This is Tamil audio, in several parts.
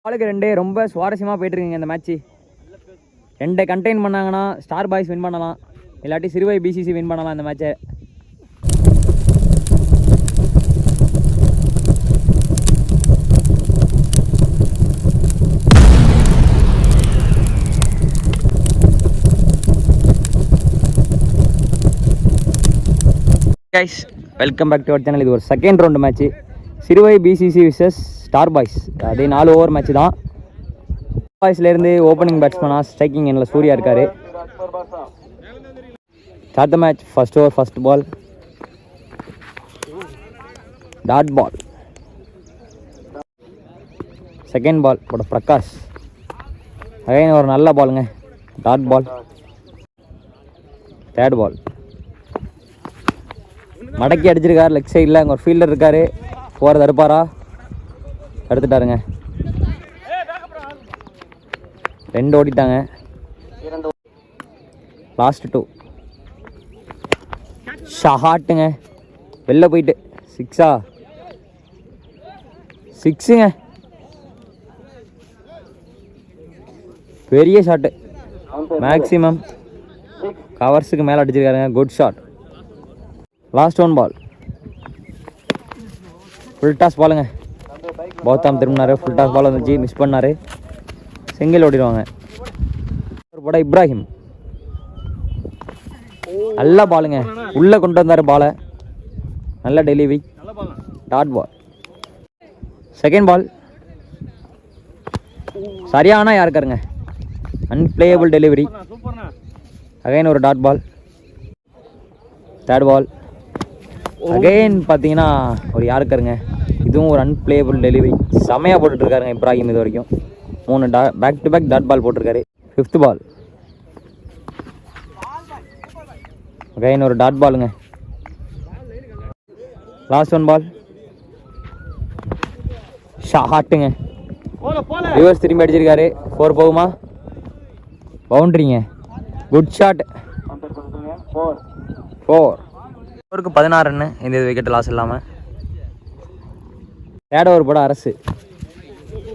பாலுக்கு 2 ரொம்ப சுவாரஸ்யமாக போயிட்டுருக்குங்க இந்த மேட்ச்சு. 2 கண்டெயின் பண்ணாங்கன்னா ஸ்டார் பாய்ஸ் வின் பண்ணலாம், இல்லாட்டி சிறுவை பிசிசி வின் பண்ணலாம் இந்த மேட்சை. Guys, welcome back to our channel. இது ஒரு second round match, Siruvai PCC versus star boys. அதே 4 ஓவர் மேட்ச் தான். பாய்ஸ்லேருந்து ஓப்பனிங் பேட்ஸ்மேனாக ஸ்ட்ரைக்கிங் எண்ணில் சூர்யா இருக்கார். Start the match. First over first ball, dot ball. Second ball போட பிரகாஷ். அகைன் ஒரு நல்ல பாலுங்க, டாட் பால். தேர்ட் பால் மடக்கி அடிச்சிருக்காரு லெக் சைடில். அங்கே ஒரு ஃபீல்டர் இருக்கார், போகிற தடுப்பாரா? தடுத்துட்டாருங்க. 2 ஓடிட்டாங்க. லாஸ்ட் 2 ஷாட்டுங்க, வெளில போயிட்டு. 6ஆ? 6ங்க, பெரிய ஷாட்டு. மேக்ஸிமம் கவர்ஸுக்கு மேலே அடிச்சிருக்காருங்க. Good shot. Last 1 ball, full toss பாலுங்க. கௌதம் திரும்பினார், ஃபுல் டாஸ் பால் வந்துச்சு, மிஸ் பண்ணார். சிங்கிள் ஓடிடுவாங்க. ஒரு போட இப்ராஹிம், நல்ல பாலுங்க, உள்ளே கொண்டு வந்தார் பாலை. நல்ல delivery, dot ball. Second ball சரியான யாருக்காருங்க, அன்பிளேயபிள் டெலிவரி. அகைன் ஒரு dot ball. Third ball again பார்த்தீங்கன்னா ஒரு யாருக்காருங்க, இதுவும் ஒரு அன்பிளேயபிள் டெலிவரி. செமையாக போட்டுட்ருக்காருங்க இப்ராஹிம். இது வரைக்கும் 3 back to back dot ball போட்டிருக்காரு. 5th பால் அகைன் ஒரு டாட் பாலுங்க. லாஸ்ட் 1 பால் ஷாட்டுங்க, ரிவர்ஸ் திரும்பி அடிச்சிருக்காரு. 4 போகுமா? பவுண்ட்ரிங்க, குட் ஷாட். 4 ஓவருக்கு 16 ரன்னு. இந்த விக்கெட் லாஸ் இல்லாமல். தேர்ட் ஓவர் போட அரசு.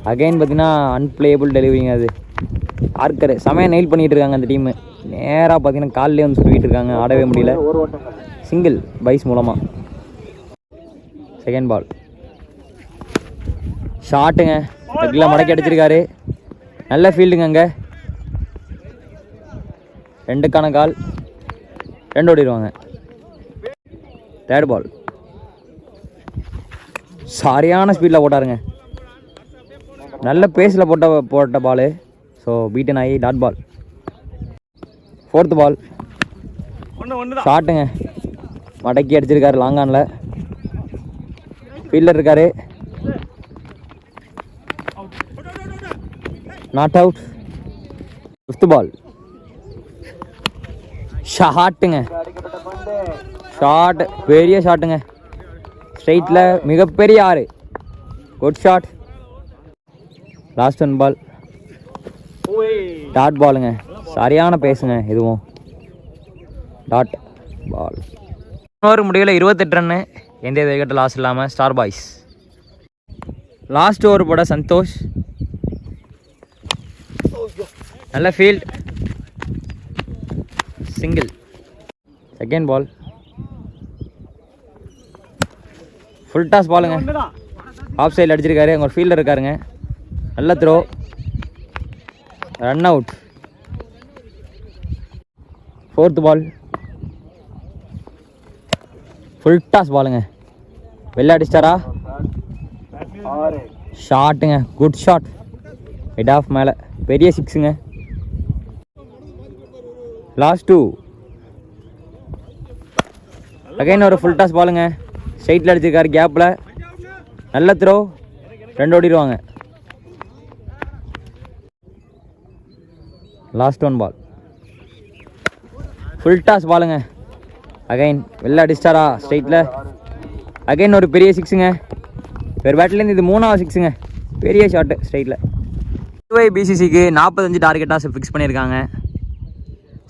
அகைன் பார்த்தீங்கன்னா அன்பிளேயபிள் டெலிவரிங்க. அது ஆர்க்கர் செமையாக நெயில் பண்ணிகிட்டு இருக்காங்க அந்த டீமு. நேராக பார்த்தீங்கன்னா காலிலே வந்து சுருவிட்டு இருக்காங்க, ஆடவே முடியல. சிங்கிள் பைஸ் மூலமாக. செகண்ட் பால் ஷாட்டுங்க, லெக்கில் மடக்கி அடிச்சிருக்காரு. நல்ல ஃபீல்டுங்க அங்கே. 2க்கான கால், 2 ஓடிடுவாங்க. தேர்ட் பால் சரியான ஸ்பீடில் போட்டாருங்க, நல்ல பேஸில் போட்ட பாலு. ஸோ பீட்டன் ஆகி டாட் பால். 4th பால் ஷாட்டுங்க, மடக்கி அடிச்சிருக்காரு லாங்கானில். ஃபீல்டர் இருக்காரு, நாட் அவுட். 5th பால் ஷாட்டுங்க, ஷாட், பெரிய ஷாட்டுங்க. ஸ்ட்ரைட்டில் மிகப்பெரிய 6. Good shot. Last 1 ball dot பாலுங்க, சரியான பேசுங்க. இதுவும் டாட் பால். ஓவர் முடிவில் 28 ரன்னு. எந்த விக்கெட் லாஸ் இல்லாமல் ஸ்டார் பாய்ஸ். லாஸ்ட் ஓவர் போட சந்தோஷ், நல்ல field, single. Second ball full toss பாலுங்க, ஆஃப் சைடில் அடிச்சிருக்காரு. அங்கே ஒரு ஃபீல்டர் இருக்காருங்க, நல்ல throw, run out. 4th ball full toss பாலுங்க, வெளில அடிச்சிட்டாரா? ஷாட்டுங்க, குட் ஷாட். ஹெட் ஆஃப் மேலே, பெரிய 6ங்க. லாஸ்ட் 2 அகைன் ஒரு ஃபுல் டாஸ் பாலுங்க, ஸ்ட்ரைட்டில் அடிச்சிருக்காரு கேப்பில். நல்ல throw, 2 ஓடிடுவாங்க. Last 1 ball full toss பாலுங்க, அகைன் வெளில அடிச்சிட்டாரா ஸ்ட்ரைட்டில். அகைன் ஒரு பெரிய 6ங்க. வேறு பேட்லேருந்து இது 3வது 6ங்க. பெரிய ஷாட்டு ஸ்ட்ரைட்டில். சிறுவை பிசிசிக்கு 45 டார்கெட்டாக ஃபிக்ஸ் பண்ணியிருக்காங்க.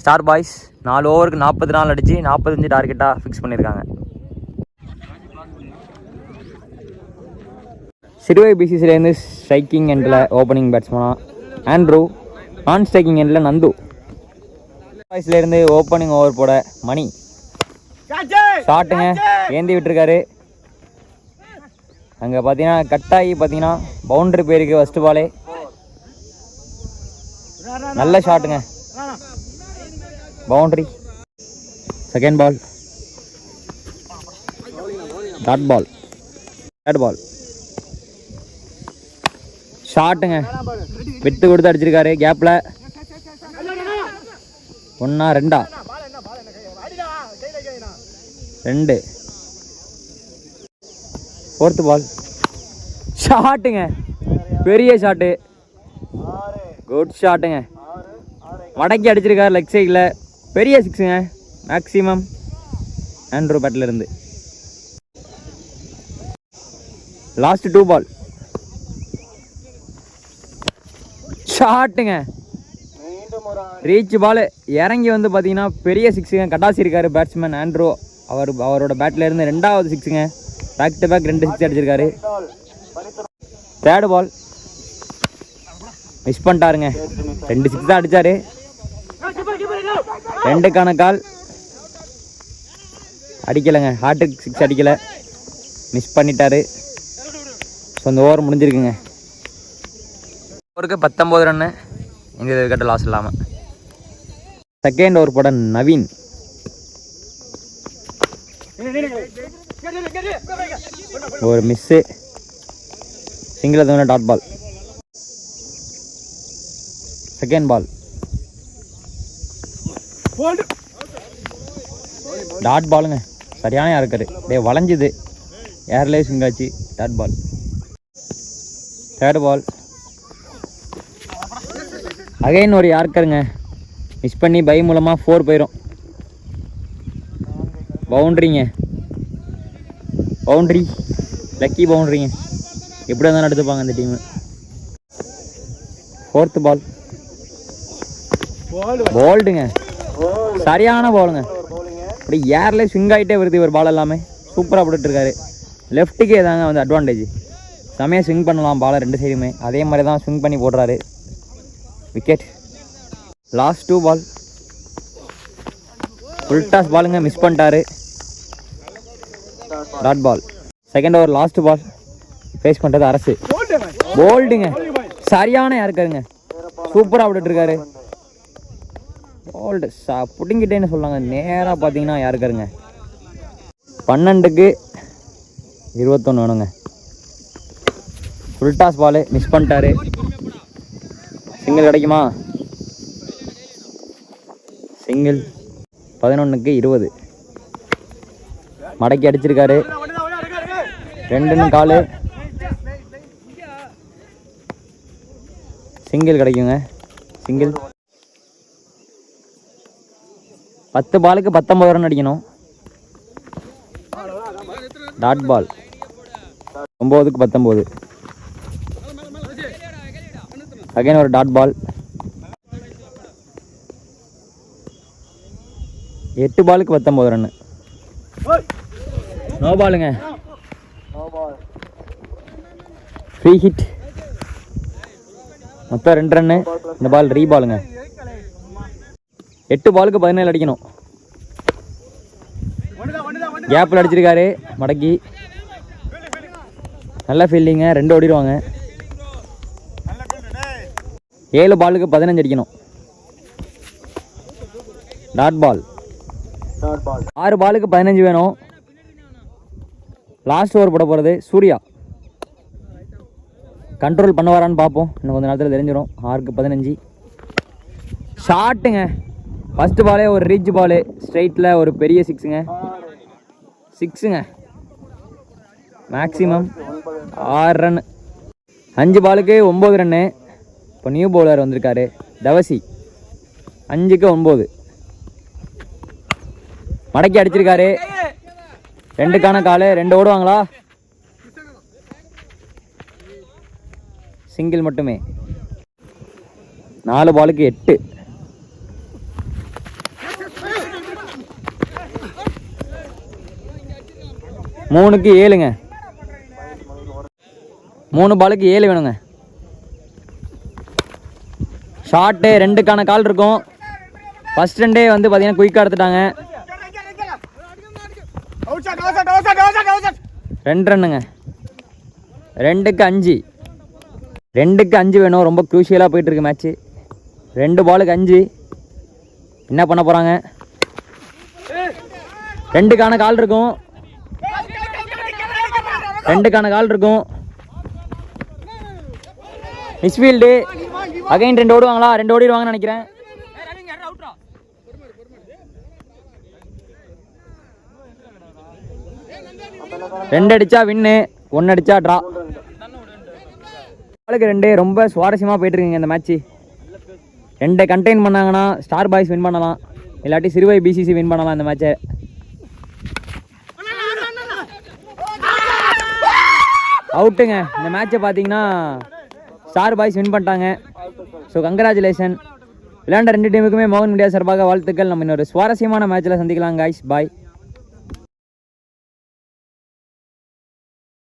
ஸ்டார் பாய்ஸ் 4 ஓவருக்கு 44 அடித்து 45 டார்கெட்டாக ஃபிக்ஸ் பண்ணியிருக்காங்க. சிறுவை பிசிசிலேருந்து ஸ்ட்ரைக்கிங் எண்டில் ஓப்பனிங் பேட்ஸ்மேனா ஆண்ட்ரூ, நான் ஸ்ட்ரைக்கிங் எண்டில் நந்து. வாய்ஸ்லேருந்து ஓப்பனிங் ஓவர் போட மணி. ஷாட்டுங்க ஏந்தி விட்டுருக்காரு. அங்கே பார்த்தீங்கன்னா கட்டாகி பார்த்தீங்கன்னா பவுண்டரி போயிருக்கு ஃபஸ்ட்டு பாலே. நல்ல ஷாட்டுங்க, boundary. Second ball dot ball. Third ball ஷாட்டுங்க விட்டு கொடுத்து அடிச்சிருக்காரு கேப்பில். 1 2 2. ஃபோர்த்து பால் ஷாட்டுங்க, பெரிய ஷாட்டு, குட் ஷாட்டுங்க. வடக்கி அடிச்சிருக்காரு லெக் சைடில், பெரிய 6ங்க மேக்ஸிமம் ஆண்ட்ரூ பேட்டில் இருந்து. லாஸ்ட் 2 பால் ஷாட்டுங்க, ரீச் பால் இறங்கி வந்து பார்த்தீங்கன்னா பெரிய 6ங்க. கட்டாசி இருக்காரு பேட்ஸ்மேன் ஆண்ட்ரூ. அவரோட பேட்டில் இருந்து 2வது 6ங்க. பேக் டு பேக் 2 6 அடிச்சிருக்காரு. தேர்டு பால் மிஸ் பண்ணிட்டாருங்க. 2 6 தான் அடித்தார். 2க்கான கால் அடிக்கலைங்க. ஹார்ட்டுக்கு 6 அடிக்கலை, மிஸ் பண்ணிட்டாரு. ஸோ அந்த ஓவர் முடிஞ்சிருக்குங்க. ஓவருக்கு 19 ரன்னு, இந்த விக்கெட்டு லாஸ் இல்லாமல். செகண்ட் ஓவர் போட நவீன். ஒரு மிஸ்ஸு, சிங்கிள் எதுவும் dot ball. Second ball dot பாலுங்க, சரியான யாருக்காரு டே வளைஞ்சுது, ஏர்லேயே சிங்காச்சு, dot ball. Third ball again ஒரு யார்க்கருங்க, மிஸ் பண்ணி பை மூலமாக 4 போயிடும். பவுண்ட்ரிங்க, பவுண்ட்ரி, லக்கி பவுண்ட்ரிங்க. எப்படி இருந்தாலும் எடுத்துப்பாங்க இந்த டீமு. ஃபோர்த்து பால் போல்டுங்க, சரியான பாலுங்க. அப்படி ஏர்லேயே ஸ்விங் ஆகிட்டே வருது இவர் பால் எல்லாமே. சூப்பராக போட்டுட்ருக்காரு. லெஃப்ட்டுக்கே தாங்க வந்து அட்வான்டேஜ். செமையாக ஸ்விங் பண்ணலாம் பாலை 2 சைடுமே. அதே மாதிரி தான் ஸ்விங் பண்ணி போடுறாரு. Wicket. Last 2 ball full toss பாலுங்க, மிஸ் பண்ணிட்டாரு, dot ball. Second over last ball face பண்ணுறது அரசு. போல்டுங்க, சரியான யாருக்காருங்க, சூப்பராக விட்டுட்ருக்காரு. போல்டு புட்டிங்கிட்டேன்னு சொல்லாங்க. நேராக பார்த்தீங்கன்னா யாருக்காருங்க 12க்கு 21 வேணுங்க. ஃபுல் டாஸ் பால் மிஸ் பண்ணிட்டாரு. சிங்கிள் கிடைக்குமா? சிங்கிள். 11க்கு 20 மடக்கி அடிச்சிருக்காரு. 2 கால். சிங்கிள் கிடைக்குங்க, சிங்கிள். 10 பாலுக்கு 19 ரன் அடிக்கணும். Dot ball. 9க்கு 19. அகைன் ஒரு டாட் பால். 8 பாலுக்கு 19 ரன்னு. நோ பாலுங்க, ஃப்ரீ ஹிட். மொத்தம் 2 ரன்னு. இந்த பால் ரீ பாலுங்க. 8 பாலுக்கு 17 அடிக்கணும். கேப்பில் அடிச்சிருக்காரு மடக்கி. நல்ல ஃபீல்டிங்க, 2 ஓடிடுவாங்க. 7 பாலுக்கு 15 அடிக்கணும். டாட் பால். 6 பாலுக்கு 15 வேணும். லாஸ்ட் ஓவர் போட போகிறது சூர்யா. கண்ட்ரோல் பண்ணுவாரான்னு பார்ப்போம், இன்னும் கொஞ்சம் நேரத்தில் தெரிஞ்சிடும். 6க்கு 15. ஷாட்டுங்க, ஃபஸ்ட்டு பாலே ஒரு ரீச் பாலு, ஸ்ட்ரைட்டில் ஒரு பெரிய 6ங்க. 6ங்க மேக்ஸிமம். 6 ரன். 5 பாலுக்கு 9 ரன்னு. இப்போ நியூ பவுலர் வந்திருக்காரு தவசி. 5க்கு 9 மடக்கி அடிச்சிருக்காரு. 2க்கான கால். 2 ஓடுவாங்களா? சிங்கிள் மட்டுமே. 4 பாலுக்கு 8. 3க்கு 7ங்க. 3 பாலுக்கு 7 வேணுங்க. ஷார்ட்டு 2க்கான கால் இருக்கும். ஃபர்ஸ்ட் 2 வந்து பார்த்தீங்கன்னா குயிக்காக எடுத்துட்டாங்க. 2 ரன்னுங்க. 2க்கு 5. 2க்கு 5 வேணும். ரொம்ப க்ரூஷியலாக போயிட்டுருக்கு மேட்ச்சு. 2 பாலுக்கு 5. என்ன பண்ண போகிறாங்க? 2க்கான கால் இருக்கும். 2க்கான கால் இருக்கும். மிஸ்ஃபீல்டு. அகைன் 2 ஓடுவாங்களா? 2 ஓடிடுவாங்கன்னு நினைக்கிறேன். 2 அடிச்சா வின்னு, 1 அடிச்சா ட்ரா. பாலுக்கு 2 ரொம்ப சுவாரஸ்யமாக போயிட்டுருக்குங்க இந்த மேட்ச்சு. 2 கண்டெயின் பண்ணாங்கன்னா ஸ்டார் பாய்ஸ் வின் பண்ணலாம், இல்லாட்டி சிறுவை பிசிசி வின் பண்ணலாம் இந்த மேட்சை. அவுட்டுங்க. இந்த மேட்சை பார்த்தீங்கன்னா ஸ்டார் பாய்ஸ் வின் பண்ணிட்டாங்க. So congratulation. விளையாண்ட 2 டீமுக்குமே மோகன் மீடியா சார்பாக வாழ்த்துக்கள். நம்ம இன்னொரு சுவாரஸ்யமான மேட்ச்சில் சந்திக்கலாம் காய்ஸ். பாய்.